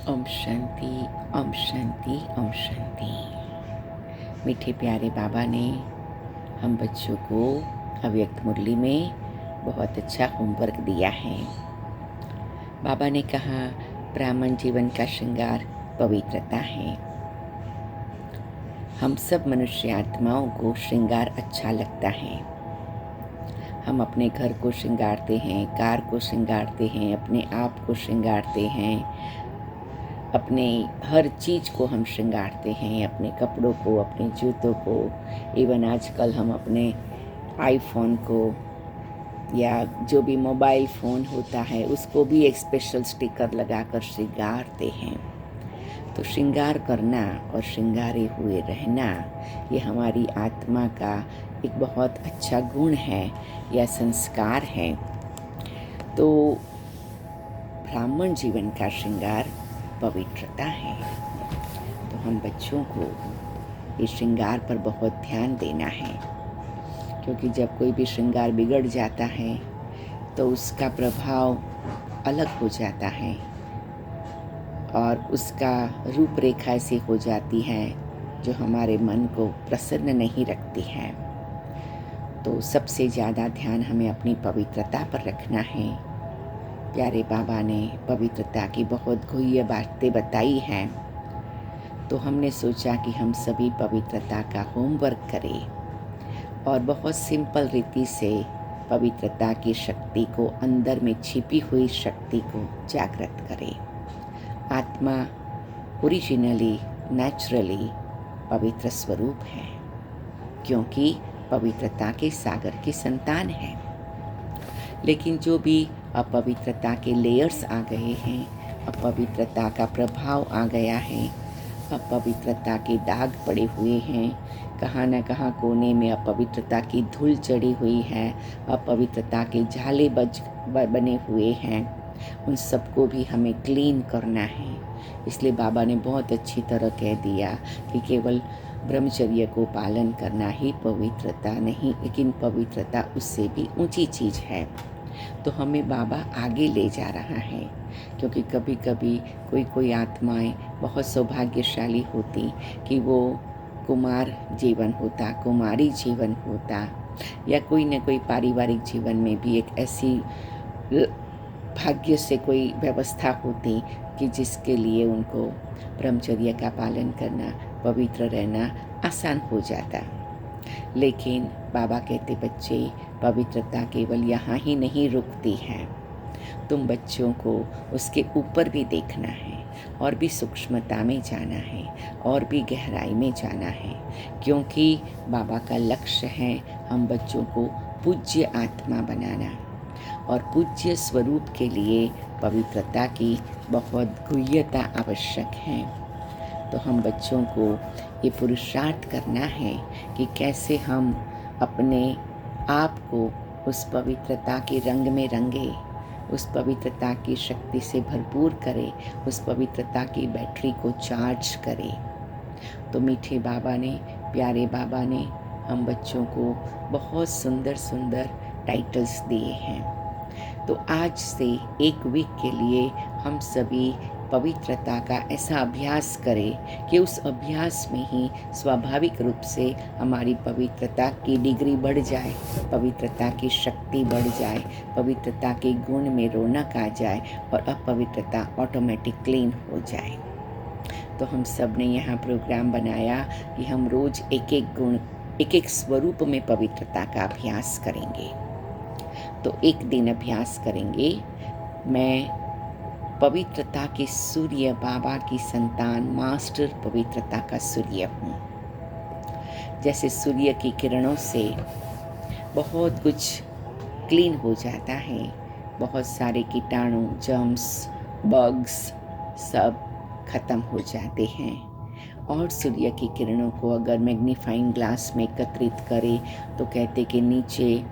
ओम शांति, ओम शांति, ओम शांति। मीठे प्यारे बाबा ने हम बच्चों को अव्यक्त मुरली में बहुत अच्छा होमवर्क दिया है। बाबा ने कहा ब्राह्मण जीवन का श्रृंगार पवित्रता है। हम सब मनुष्य आत्माओं को श्रृंगार अच्छा लगता है। हम अपने घर को श्रृंगारते हैं, कार को श्रृंगारते हैं, अपने आप को श्रृंगारते हैं, अपने हर चीज़ को हम श्रृंगारते हैं, अपने कपड़ों को, अपने जूतों को, इवन आजकल हम अपने आईफोन को या जो भी मोबाइल फ़ोन होता है उसको भी एक स्पेशल स्टिकर लगाकर श्रृंगारते हैं। तो श्रृंगार करना और श्रृंगारे हुए रहना ये हमारी आत्मा का एक बहुत अच्छा गुण है या संस्कार है। तो ब्राह्मण जीवन का श्रृंगार पवित्रता है। तो हम बच्चों को इस श्रृंगार पर बहुत ध्यान देना है, क्योंकि जब कोई भी श्रृंगार बिगड़ जाता है तो उसका प्रभाव अलग हो जाता है और उसका रूपरेखा ऐसी हो जाती है जो हमारे मन को प्रसन्न नहीं रखती है। तो सबसे ज़्यादा ध्यान हमें अपनी पवित्रता पर रखना है। प्यारे बाबा ने पवित्रता की बहुत गुह्य बातें बताई हैं, तो हमने सोचा कि हम सभी पवित्रता का होमवर्क करें और बहुत सिंपल रीति से पवित्रता की शक्ति को, अंदर में छिपी हुई शक्ति को जागृत करें। आत्मा ओरिजिनली, नेचुरली पवित्र स्वरूप है, क्योंकि पवित्रता के सागर की संतान है। लेकिन जो भी अपवित्रता के लेयर्स आ गए हैं, अपवित्रता का प्रभाव आ गया है, अपवित्रता के दाग पड़े हुए हैं, कहाँ न कहाँ कोने में अपवित्रता की धूल चढ़ी हुई है, अपवित्रता के झाले बने हुए हैं, उन सबको भी हमें क्लीन करना है। इसलिए बाबा ने बहुत अच्छी तरह कह दिया कि केवल ब्रह्मचर्य को पालन करना ही पवित्रता नहीं, लेकिन पवित्रता उससे भी ऊंची चीज़ है। तो हमें बाबा आगे ले जा रहा है, क्योंकि कभी कभी कोई आत्माएं बहुत सौभाग्यशाली होती कि वो कुमार जीवन होता, कुमारी जीवन होता, या कोई न कोई पारिवारिक जीवन में भी एक ऐसी भाग्य से कोई व्यवस्था होती कि जिसके लिए उनको ब्रह्मचर्य का पालन करना, पवित्र रहना आसान हो जाता। लेकिन बाबा कहते बच्चे, पवित्रता केवल यहाँ ही नहीं रुकती है, तुम बच्चों को उसके ऊपर भी देखना है और भी सूक्ष्मता में जाना है और भी गहराई में जाना है, क्योंकि बाबा का लक्ष्य है हम बच्चों को पूज्य आत्मा बनाना, और पूज्य स्वरूप के लिए पवित्रता की बहुत गुह्यता आवश्यक है। तो हम बच्चों को ये पुरुषार्थ करना है कि कैसे हम अपने आप को उस पवित्रता के रंग में रंगे, उस पवित्रता की शक्ति से भरपूर करें, उस पवित्रता की बैटरी को चार्ज करें। तो मीठे बाबा ने, प्यारे बाबा ने हम बच्चों को बहुत सुंदर सुंदर टाइटल्स दिए हैं। तो आज से एक वीक के लिए हम सभी पवित्रता का ऐसा अभ्यास करें कि उस अभ्यास में ही स्वाभाविक रूप से हमारी पवित्रता की डिग्री बढ़ जाए, पवित्रता की शक्ति बढ़ जाए, पवित्रता के गुण में रौनक आ जाए और अपवित्रता ऑटोमेटिक क्लीन हो जाए। तो हम सब ने यहाँ प्रोग्राम बनाया कि हम रोज़ एक एक गुण, एक एक स्वरूप में पवित्रता का अभ्यास करेंगे। तो एक दिन अभ्यास करेंगे, मैं पवित्रता के सूर्य, बाबा की संतान, मास्टर पवित्रता का सूर्य हूँ। जैसे सूर्य की किरणों से बहुत कुछ क्लीन हो जाता है, बहुत सारे कीटाणु, जर्म्स, बग्स सब खत्म हो जाते हैं, और सूर्य की किरणों को अगर मैग्नीफाइंग ग्लास में एकत्रित करें तो कहते कि नीचे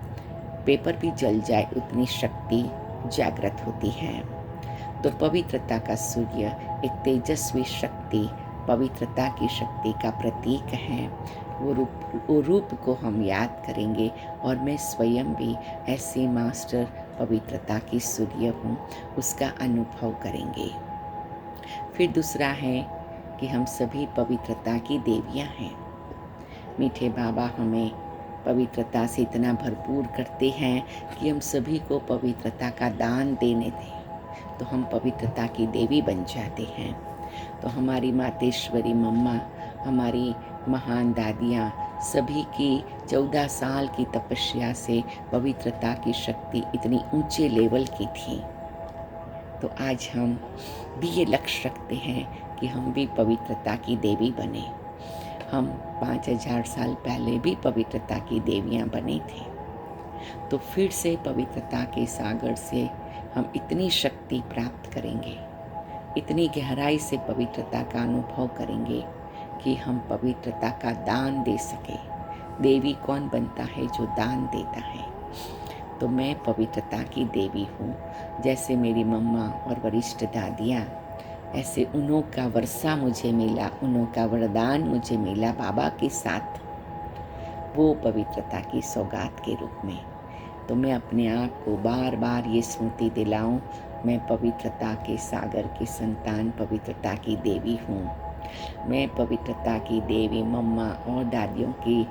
पेपर भी जल जाए उतनी शक्ति जागृत होती है। तो पवित्रता का सूर्य एक तेजस्वी शक्ति, पवित्रता की शक्ति का प्रतीक है। वो रूप को हम याद करेंगे, और मैं स्वयं भी ऐसे मास्टर पवित्रता की सूर्य हूँ, उसका अनुभव करेंगे। फिर दूसरा है कि हम सभी पवित्रता की देवियाँ हैं। मीठे बाबा हमें पवित्रता से इतना भरपूर करते हैं कि हम सभी को पवित्रता का दान देने दें तो हम पवित्रता की देवी बन जाते हैं। तो हमारी मातेश्वरी मम्मा, हमारी महान दादियाँ सभी की 14 साल की तपस्या से पवित्रता की शक्ति इतनी ऊंचे लेवल की थी। तो आज हम भी ये लक्ष्य रखते हैं कि हम भी पवित्रता की देवी बने। हम 5000 साल पहले भी पवित्रता की देवियाँ बने थे। तो फिर से पवित्रता के सागर से हम इतनी शक्ति प्राप्त करेंगे, इतनी गहराई से पवित्रता का अनुभव करेंगे कि हम पवित्रता का दान दे सके। देवी कौन बनता है? जो दान देता है। तो मैं पवित्रता की देवी हूँ। जैसे मेरी मम्मा और वरिष्ठ दादियाँ, ऐसे उन्हों का वर्षा मुझे मिला, उन्हों का वरदान मुझे मिला बाबा के साथ, वो पवित्रता की सौगात के रूप में। तो मैं अपने आप को बार बार ये स्मृति दिलाऊं, मैं पवित्रता के सागर की संतान, पवित्रता की देवी हूँ। मैं पवित्रता की देवी, मम्मा और दादियों की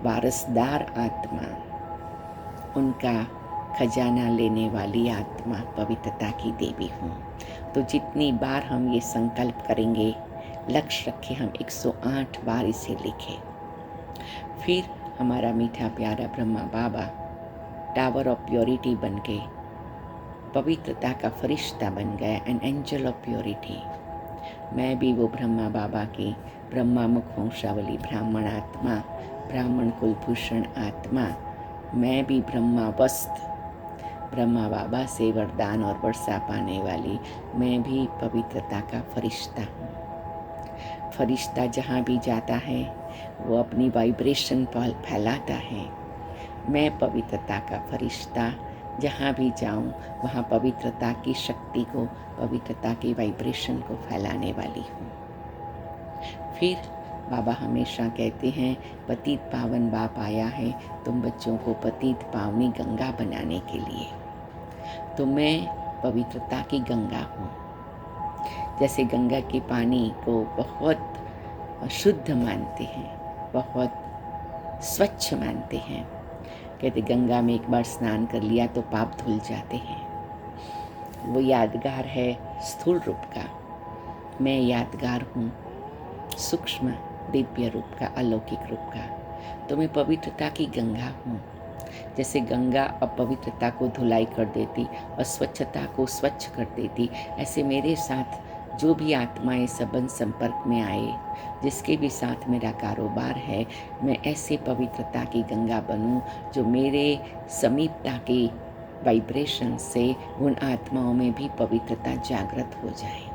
वारसदार आत्मा, उनका खजाना लेने वाली आत्मा, पवित्रता की देवी हूँ। तो जितनी बार हम ये संकल्प करेंगे, लक्ष्य रखें, हम 108 बार इसे लिखें। फिर हमारा मीठा प्यारा ब्रह्मा बाबा टावर ऑफ प्योरिटी बन के पवित्रता का फरिश्ता बन गया, एन एंजल ऑफ प्योरिटी। मैं भी वो ब्रह्मा बाबा की ब्रह्मा मुख वंशावली ब्राह्मण आत्मा, ब्राह्मण कुलभूषण आत्मा, मैं भी ब्रह्मा वस्त, ब्रह्मा बाबा से वरदान और वर्षा पाने वाली मैं भी पवित्रता का फरिश्ता हूँ। फरिश्ता जहाँ भी जाता है वो अपनी वाइब्रेशन फैलाता है। मैं पवित्रता का फरिश्ता जहाँ भी जाऊँ वहाँ पवित्रता की शक्ति को, पवित्रता की वाइब्रेशन को फैलाने वाली हूँ। फिर बाबा हमेशा कहते हैं, पतित पावन बाप आया है तुम बच्चों को पतित पावनी गंगा बनाने के लिए। तो मैं पवित्रता की गंगा हूँ। जैसे गंगा के पानी को बहुत शुद्ध मानते हैं, बहुत स्वच्छ मानते हैं। कहते गंगा में एक बार स्नान कर लिया तो पाप धुल जाते हैं। वो यादगार है स्थूल रूप का, मैं यादगार हूँ सूक्ष्म दिव्य रूप का, अलौकिक रूप का। तो मैं पवित्रता की गंगा हूँ। जैसे गंगा अपवित्रता को धुलाई कर देती, अस्वच्छता को स्वच्छ कर देती, ऐसे मेरे साथ जो भी आत्माएं संबंध संपर्क में आए, जिसके भी साथ मेरा कारोबार है, मैं ऐसे पवित्रता की गंगा बनूं जो मेरे समीपता की वाइब्रेशन से उन आत्माओं में भी पवित्रता जागृत हो जाए।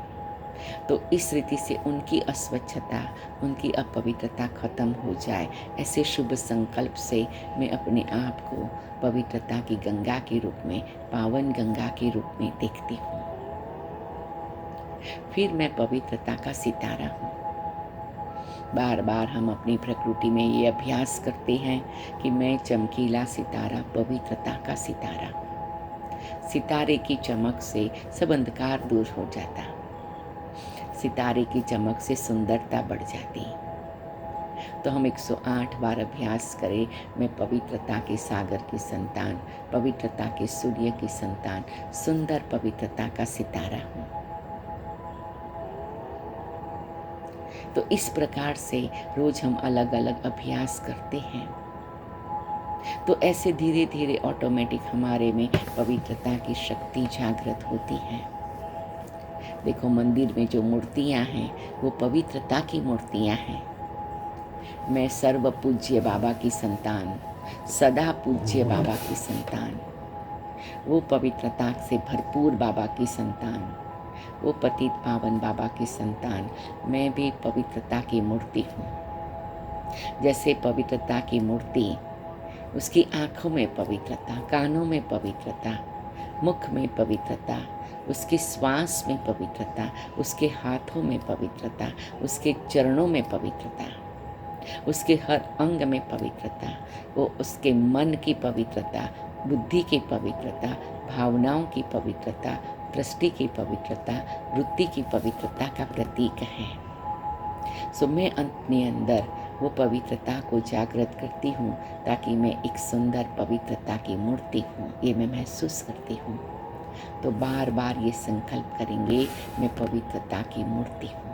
तो इस रीति से उनकी अस्वच्छता, उनकी अपवित्रता खत्म हो जाए। ऐसे शुभ संकल्प से मैं अपने आप को पवित्रता की गंगा के रूप में, पावन गंगा के रूप में देखती हूँ। फिर मैं पवित्रता का सितारा हूँ। बार बार हम अपनी प्रकृति में ये अभ्यास करते हैं कि मैं चमकीला सितारा, पवित्रता का सितारा। सितारे की चमक से सब अंधकार दूर हो जाता, सितारे की चमक से सुंदरता बढ़ जाती। तो हम 108 बार अभ्यास करें, मैं पवित्रता के सागर की संतान, पवित्रता के सूर्य की संतान, सुंदर पवित्रता का सितारा हूँ। तो इस प्रकार से रोज हम अलग अलग अभ्यास करते हैं। तो ऐसे धीरे धीरे ऑटोमेटिक हमारे में पवित्रता की शक्ति जागृत होती है। देखो मंदिर में जो मूर्तियां हैं वो पवित्रता की मूर्तियां हैं। मैं सर्व पूज्य बाबा की संतान, सदा पूज्य बाबा की संतान, वो पवित्रता से भरपूर बाबा की संतान, वो पतित पावन बाबा की संतान। मैं भी पवित्रता की मूर्ति हूँ। जैसे पवित्रता की मूर्ति, उसकी आँखों में पवित्रता, कानों में पवित्रता, मुख में पवित्रता, उसके श्वास में पवित्रता, उसके हाथों में पवित्रता, उसके चरणों में पवित्रता, उसके हर अंग में पवित्रता, वो उसके मन की पवित्रता, बुद्धि की पवित्रता, भावनाओं की पवित्रता, दृष्टि की पवित्रता, वृत्ति की पवित्रता का प्रतीक है। सो मैं अपने अंदर वो पवित्रता को जागृत करती हूँ ताकि मैं एक सुंदर पवित्रता की मूर्ति हूँ, ये मैं महसूस करती हूँ। तो बार बार ये संकल्प करेंगे, मैं पवित्रता की मूर्ति हूँ।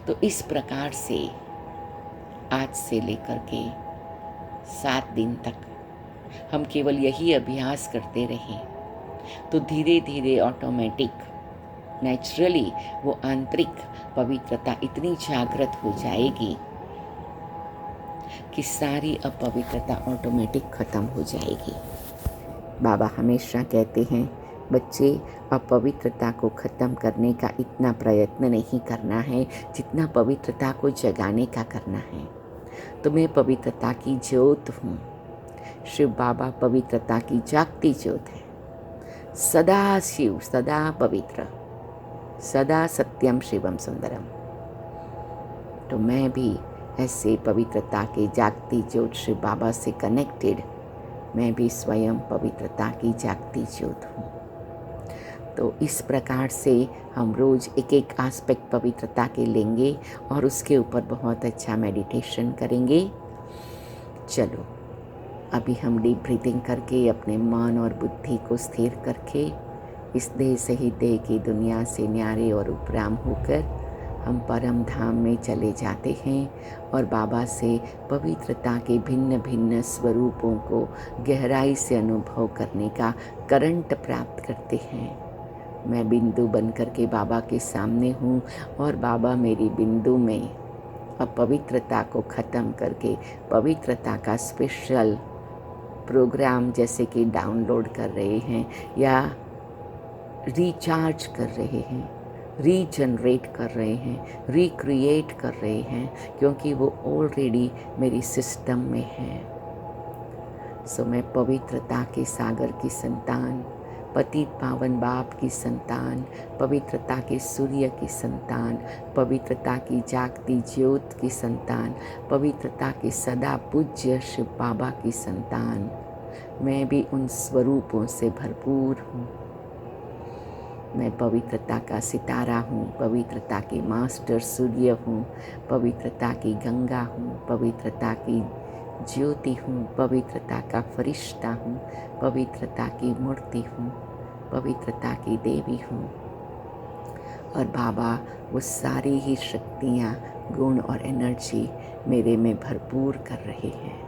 तो इस प्रकार से आज से लेकर के 7 दिन तक हम केवल यही अभ्यास करते रहें तो धीरे धीरे ऑटोमेटिक नेचुरली वो आंतरिक पवित्रता इतनी जागृत हो जाएगी कि सारी अपवित्रता ऑटोमेटिक खत्म हो जाएगी। बाबा हमेशा कहते हैं, बच्चे अपवित्रता को खत्म करने का इतना प्रयत्न नहीं करना है जितना पवित्रता को जगाने का करना है। तो मैं पवित्रता की ज्योत हूँ। शिव बाबा पवित्रता की जागती ज्योत है। सदा शिव, सदा पवित्र, सदा सत्यम शिवम सुंदरम। तो मैं भी ऐसे पवित्रता के जागती ज्योत शिव बाबा से कनेक्टेड, मैं भी स्वयं पवित्रता की जागती ज्योत हूँ। तो इस प्रकार से हम रोज़ एक एक एस्पेक्ट पवित्रता के लेंगे और उसके ऊपर बहुत अच्छा मेडिटेशन करेंगे। चलो अभी हम डीप ब्रीथिंग करके अपने मन और बुद्धि को स्थिर करके इस देह से ही देह की दुनिया से न्यारे और उपराम होकर हम परम धाम में चले जाते हैं और बाबा से पवित्रता के भिन्न भिन्न स्वरूपों को गहराई से अनुभव करने का करंट प्राप्त करते हैं। मैं बिंदु बनकर के बाबा के सामने हूँ और बाबा मेरी बिंदु में अपवित्रता को ख़त्म करके पवित्रता का स्पेशल प्रोग्राम जैसे कि डाउनलोड कर रहे हैं या रिचार्ज कर रहे हैं, रीजनरेट कर रहे हैं, रिक्रिएट कर रहे हैं, क्योंकि वो ऑलरेडी मेरी सिस्टम में है। सो मैं पवित्रता के सागर की संतान, पतित पावन बाप की संतान, पवित्रता के सूर्य की संतान, पवित्रता की जागती ज्योत की संतान, पवित्रता के सदा पूज्य शिव बाबा की संतान, मैं भी उन स्वरूपों से भरपूर हूँ। मैं पवित्रता का सितारा हूँ, पवित्रता की मास्टर सूर्य हूँ, पवित्रता की गंगा हूँ, पवित्रता की ज्योति हूँ, पवित्रता का फरिश्ता हूँ, पवित्रता की मूर्ति हूँ, पवित्रता की देवी हूँ। और बाबा वो सारी ही शक्तियाँ, गुण और एनर्जी मेरे में भरपूर कर रहे हैं।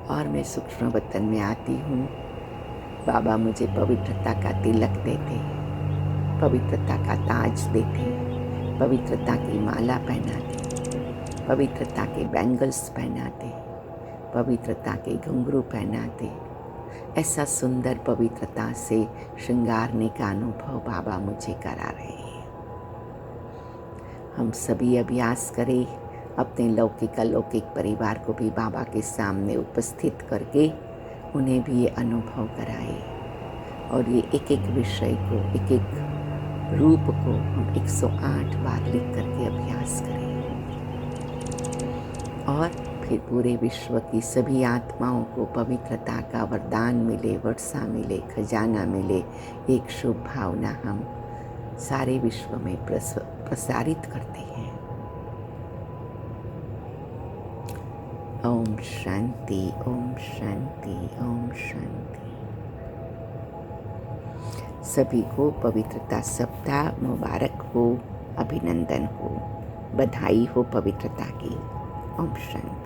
और मैं सूक्ष्म वतन में आती हूँ। बाबा मुझे पवित्रता का तिलक देते, पवित्रता का ताज देते, पवित्रता की माला पहनाते, पवित्रता के बैंगल्स पहनाते, पवित्रता के घुंघरू पहनाते। ऐसा सुंदर पवित्रता से श्रृंगारने का अनुभव बाबा मुझे करा रहे हैं। हम सभी अभ्यास करें, अपने लौकिक अलौकिक परिवार को भी बाबा के सामने उपस्थित करके उन्हें भी ये अनुभव कराए और ये एक एक विषय को, एक एक रूप को हम 108 बार लिख करके अभ्यास करें और फिर पूरे विश्व की सभी आत्माओं को पवित्रता का वरदान मिले, वर्षा मिले, खजाना मिले। एक शुभ भावना हम सारे विश्व में प्रसारित करते हैं। ओम शांति, ओम शांति, ओम शांति। सभी को पवित्रता सप्ताह मुबारक हो, अभिनंदन हो, बधाई हो पवित्रता की। ओम शांति।